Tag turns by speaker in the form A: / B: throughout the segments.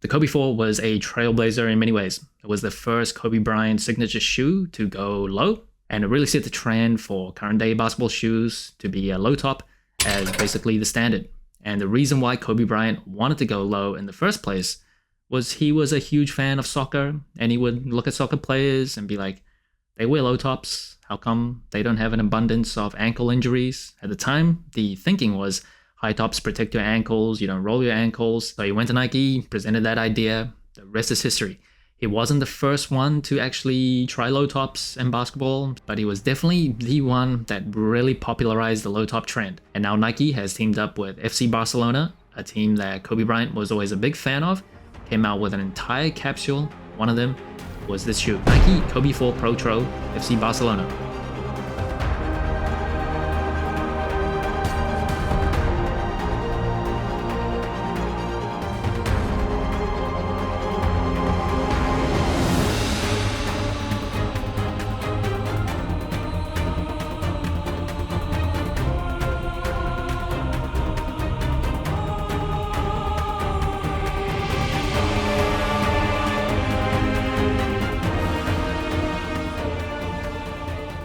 A: The Kobe 4 was a trailblazer in many ways. It was the first Kobe Bryant signature shoe to go low, and it really set the trend for current day basketball shoes to be a low top as basically the standard. And the reason why Kobe Bryant wanted to go low in the first place was he was a huge fan of soccer, and he would look at soccer players and be like, they wear low tops, how come they don't have an abundance of ankle injuries? At the time, the thinking was high tops protect your ankles, you don't roll your ankles. So he went to Nike, presented that idea, the rest is history. He wasn't the first one to actually try low tops in basketball, but he was definitely the one that really popularized the low top trend. And now Nike has teamed up with FC Barcelona, a team that Kobe Bryant was always a big fan of, came out with an entire capsule. One of them was this shoe, Nike Kobe 4 Protro FC Barcelona.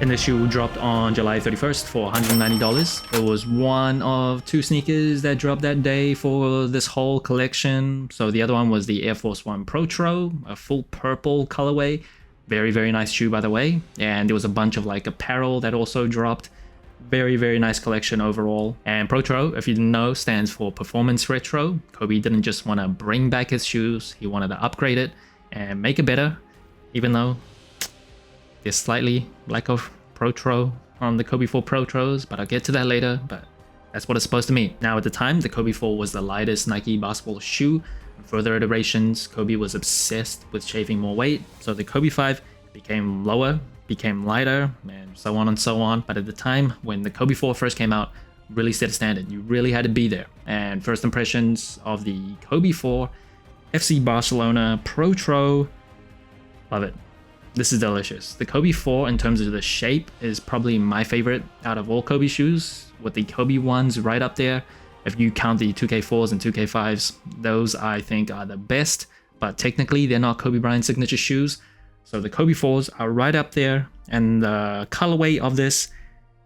A: And the shoe dropped on July 31st for $190. It was one of two sneakers that dropped that day for this whole collection. So the other one was the Air Force One Protro, a full purple colorway. Very, very nice shoe, by the way. And there was a bunch of like apparel that also dropped. Very, very nice collection overall. And Protro, if you didn't know, stands for Performance Retro. Kobe didn't just want to bring back his shoes. He wanted to upgrade it and make it better, even though there's slightly lack of Protro on the Kobe 4 Protros, but I'll get to that later, but that's what it's supposed to mean. Now at the time, the Kobe 4 was the lightest Nike basketball shoe. In further iterations, Kobe was obsessed with shaving more weight, so the Kobe 5 became lower, became lighter, and so on and so on. But at the time, when the Kobe 4 first came out, really set a standard. You really had to be there. And first impressions of the Kobe 4 FC Barcelona Protro, love it. This is delicious. The Kobe 4 in terms of the shape is probably my favorite out of all Kobe shoes, with the Kobe 1s right up there. If you count the 2K4s and 2K5s, those I think are the best, but technically they're not Kobe Bryant signature shoes. So the Kobe 4s are right up there, and the colorway of this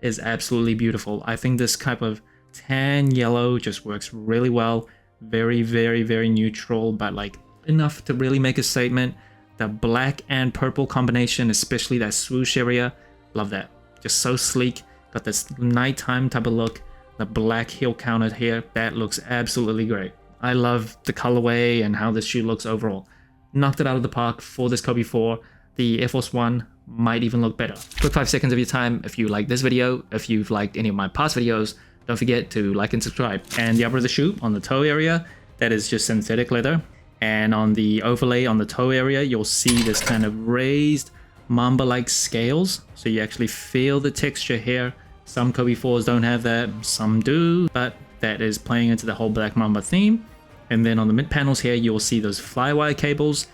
A: is absolutely beautiful. I think this type of tan yellow just works really well. Very, very, very neutral, but like enough to really make a statement. The black and purple combination, especially that swoosh area, love that. Just so sleek, got this nighttime type of look. The black heel counted here, that looks absolutely great. I love the colorway and how this shoe looks overall. Knocked it out of the park for this Kobe 4. The Air Force One might even look better. Quick 5 seconds of your time if you like this video. If you've liked any of my past videos, don't forget to like and subscribe. And the upper of the shoe, on the toe area, that is just synthetic leather. And on the overlay on the toe area, you'll see this kind of raised Mamba-like scales. So you actually feel the texture here. Some Kobe 4s don't have that, some do, but that is playing into the whole Black Mamba theme. And then on the mid panels here, you'll see those flywire cables.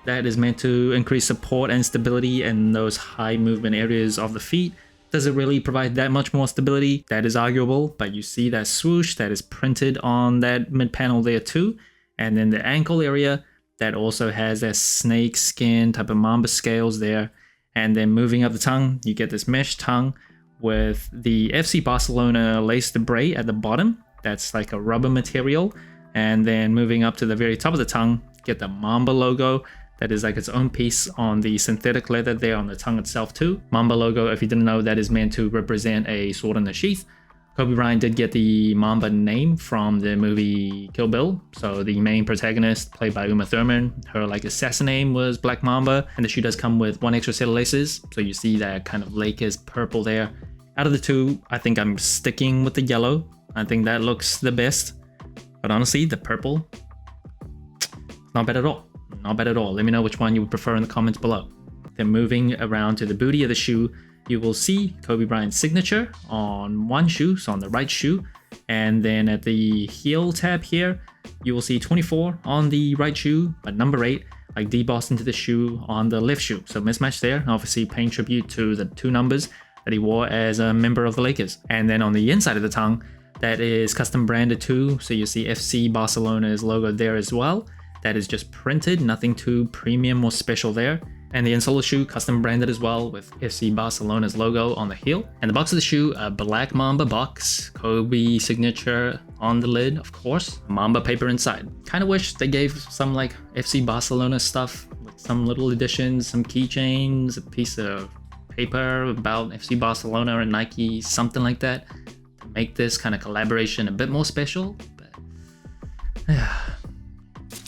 A: That is meant to increase support and stability in those high movement areas of the feet. Does it really provide that much more stability? That is arguable, but you see that swoosh that is printed on that mid panel there too. And then the ankle area, that also has that snake skin type of Mamba scales there. And then moving up the tongue, you get this mesh tongue with the FC Barcelona lace debray at the bottom. That's like a rubber material. And then moving up to the very top of the tongue, get the Mamba logo. That is like its own piece on the synthetic leather there on the tongue itself too. Mamba logo, if you didn't know, that is meant to represent a sword in the sheath. Kobe Bryant did get the Mamba name from the movie Kill Bill. So the main protagonist, played by Uma Thurman, her like assassin name was Black Mamba. And the shoe does come with one extra set of laces. So you see that kind of Lakers purple there. Out of the two, I think I'm sticking with the yellow. I think that looks the best. But honestly, the purple, not bad at all. Not bad at all. Let me know which one you would prefer in the comments below. Then moving around to the booty of the shoe, you will see Kobe Bryant's signature on one shoe, so on the right shoe. And then at the heel tab here, you will see 24 on the right shoe, but number 8 like debossed into the shoe on the left shoe. So mismatch there, obviously paying tribute to the 2 numbers that he wore as a member of the Lakers. And then on the inside of the tongue, that is custom branded too. So you see FC Barcelona's logo there as well. that is just printed, nothing too premium or special there. And the insole of the shoe, custom branded as well with FC Barcelona's logo on the heel. And the box of the shoe, a black Mamba box, Kobe signature on the lid, of course, Mamba paper inside. Kind of wish they gave some like FC Barcelona stuff, like some little additions, some keychains, a piece of paper about FC Barcelona and Nike, something like that, to make this kind of collaboration a bit more special. But yeah.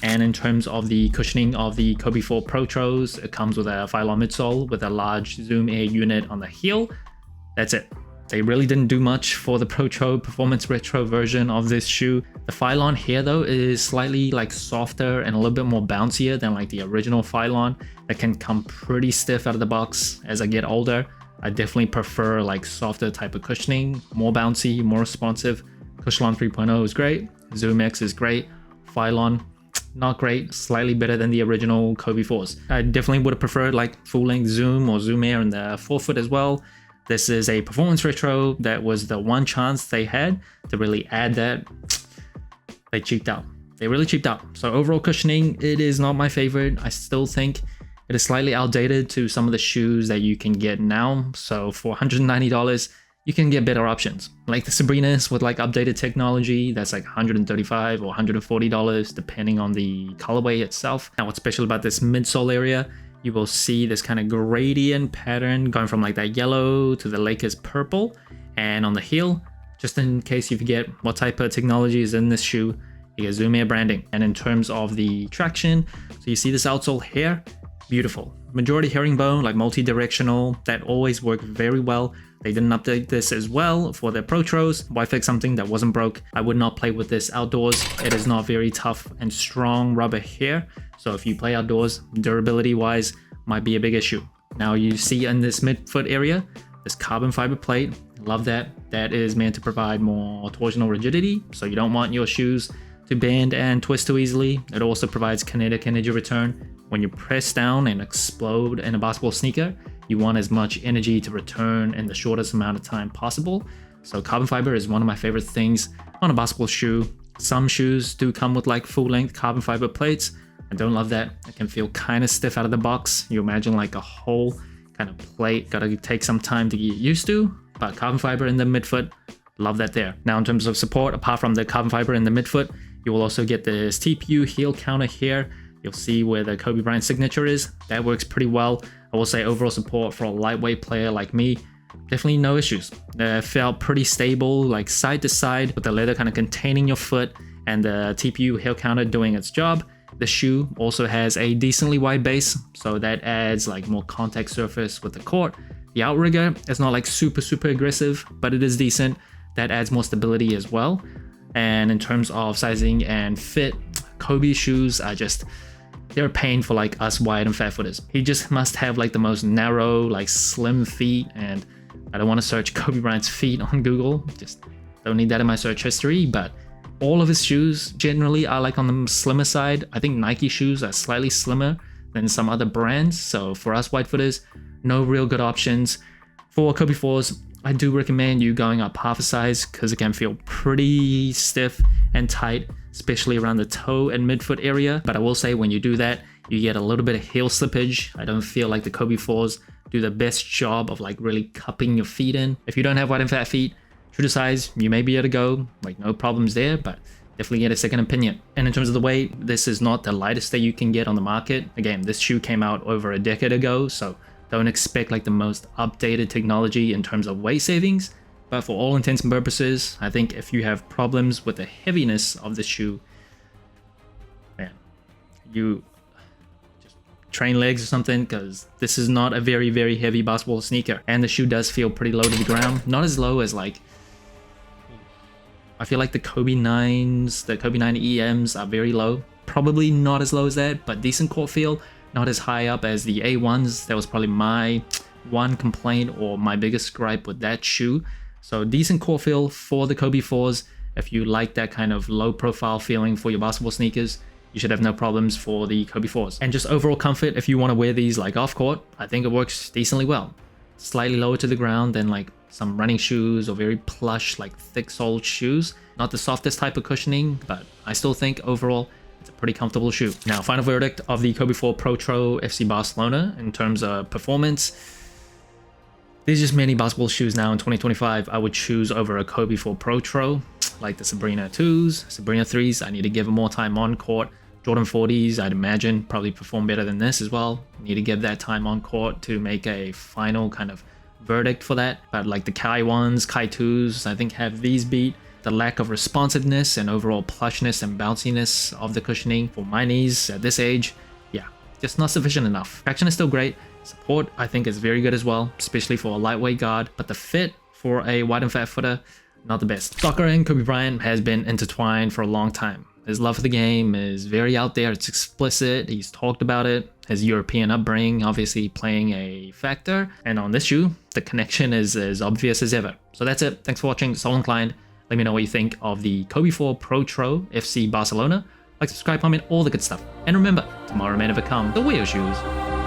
A: And in terms of the cushioning of the Kobe 4 Protros, it comes with a Phylon midsole with a large Zoom Air unit on the heel. That's it. They really didn't do much for the Protro Performance Retro version of this shoe. The Phylon here though is slightly like softer and a little bit more bouncier than like the original Phylon that can come pretty stiff out of the box as I get older. I definitely prefer like softer type of cushioning, more bouncy, more responsive. Cushlon 3.0 is great, Zoom X is great, Phylon not great, slightly better than the original Kobe 4s. I definitely would have preferred like full-length Zoom or Zoom Air in the forefoot as well. This is a performance retro that was the one chance they had to really add that. They cheaped out. They really cheaped out. So overall cushioning, it is not my favorite. I still think it is slightly outdated to some of the shoes that you can get now. So for $190, you can get better options. Like the Sabrinas with like updated technology, that's like $135 or $140 depending on the colorway itself. Now what's special about this midsole area, you will see this kind of gradient pattern going from like that yellow to the Lakers purple. And on the heel, just in case you forget what type of technology is in this shoe, you get Zoom Air branding. And in terms of the traction, so you see this outsole here, beautiful. Majority herringbone, like multi-directional, that always worked very well. They didn't update this as well for their Protros. Why fix something that wasn't broke? I would not play with this outdoors. It is not very tough and strong rubber here. So if you play outdoors, durability wise, might be a big issue. Now you see in this midfoot area, this carbon fiber plate, love that. That is meant to provide more torsional rigidity. So you don't want your shoes to bend and twist too easily. It also provides kinetic energy return. When you press down and explode in a basketball sneaker, you want as much energy to return in the shortest amount of time possible. So carbon fiber is one of my favorite things on a basketball shoe. Some shoes do come with like full-length carbon fiber plates. I don't love that. It can feel kind of stiff out of the box. You imagine like a whole kind of plate, gotta take some time to get used to, but carbon fiber in the midfoot, love that there. Now in terms of support, apart from the carbon fiber in the midfoot, you will also get this TPU heel counter here. You'll see where the Kobe Bryant signature is. That works pretty well. I will say overall support for a lightweight player like me, definitely no issues. Felt pretty stable, like side to side with the leather kind of containing your foot and the TPU heel counter doing its job. The shoe also has a decently wide base, so that adds like more contact surface with the court. The outrigger is not like super aggressive, but it is decent. That adds more stability as well. And in terms of sizing and fit, Kobe shoes are just, they're a pain for like us wide and fat footers. He just must have like the most narrow, like slim feet, and I don't want to search Kobe Bryant's feet on Google. Just don't need that in my search history, but all of his shoes generally are like on the slimmer side. I think Nike shoes are slightly slimmer than some other brands. So for us wide footers, no real good options. For Kobe 4s, I do recommend you going up half a size because it can feel pretty stiff and tight, especially around the toe and midfoot area. But I will say when you do that, you get a little bit of heel slippage. I don't feel like the Kobe 4s do the best job of like really cupping your feet in. If you don't have wide and fat feet, true to size, you may be able to go, like no problems there, but definitely get a second opinion. And in terms of the weight, this is not the lightest that you can get on the market. Again, this shoe came out over a decade ago, so don't expect like the most updated technology in terms of weight savings. But for all intents and purposes, I think if you have problems with the heaviness of the shoe, man, you just train legs or something, because this is not a very heavy basketball sneaker. And the shoe does feel pretty low to the ground. Not as low as like, I feel like the Kobe 9s, the Kobe 9 EMs are very low. Probably not as low as that, but decent court feel. Not as high up as the A1s. That was probably my one complaint or my biggest gripe with that shoe. So decent core feel for the Kobe 4s. If you like that kind of low profile feeling for your basketball sneakers, you should have no problems for the Kobe 4s. And just overall comfort, if you want to wear these like off court, I think it works decently well. Slightly lower to the ground than like some running shoes or very plush, like thick soled shoes. Not the softest type of cushioning, but I still think overall It's a pretty comfortable shoe. Now, final verdict of the Kobe 4 Protro FC Barcelona in terms of performance. There's just many basketball shoes now in 2025 I would choose over a Kobe 4 Protro, like the Sabrina 2s, Sabrina 3s. I need to give them more time on court. Jordan 40s, I'd imagine, probably perform better than this as well. Need to give that time on court to make a final kind of verdict for that. But like the Kai 1s, Kai 2s, I think have these beat. The lack of responsiveness and overall plushness and bounciness of the cushioning for my knees at this age, yeah, just not sufficient enough. Traction is still great. Support, I think, is very good as well, especially for a lightweight guard. But the fit for a wide and fat footer, not the best. Soccer and Kobe Bryant has been intertwined for a long time. His love for the game is very out there. It's explicit. He's talked about it. His European upbringing obviously playing a factor. And on this shoe, the connection is as obvious as ever. So that's it. Thanks for watching. Soul Inclined. Let me know what you think of the Kobe 4 Protro FC Barcelona. Like, subscribe, comment, all the good stuff. And remember, tomorrow may never come. The wear your shoes.